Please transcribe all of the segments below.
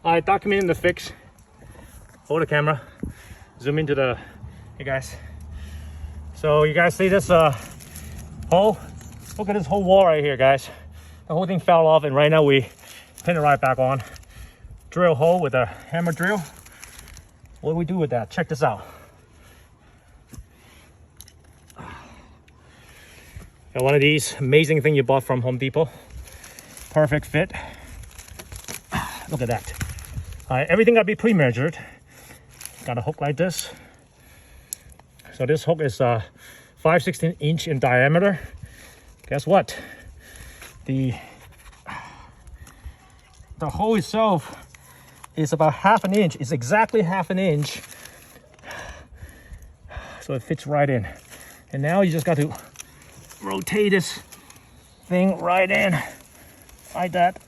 Documenting the fix. Hold the camera. Zoom into the, hey guys. So you guys see this hole? Look at this whole wall right here, guys. The whole thing fell off, and right now we pin it right back on. Drill hole with a hammer drill. What do we do with that? Check this out. Got one of these amazing thing you bought from Home Depot. Perfect fit. Look at that. Everything got to be pre-measured. Got a hook like this. So this hook is 5/16 inch in diameter. Guess what? The hole itself is about 1/2 inch. It's exactly 1/2 inch. So it fits right in. And now you just got to rotate this thing right in like that.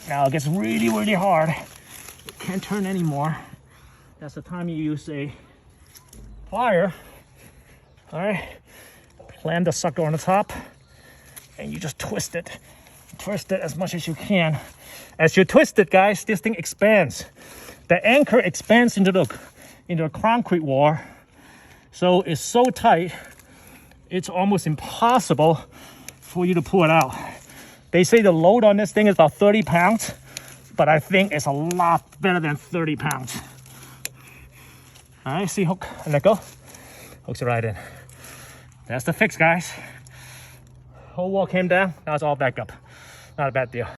Now it gets really, really hard. It can't turn anymore. That's the time you use a plier. All right, plant the sucker on the top, and you just twist it. Twist it as much as you can. As you twist it, guys, this thing expands. The anchor expands into a concrete wall, so it's so tight, it's almost impossible for you to pull it out. They say the load on this thing is about 30 pounds, but I think it's a lot better than 30 pounds. All right, see hook and let go. Hooks it right in. That's the fix, guys. Whole wall came down, now it's all back up. Not a bad deal.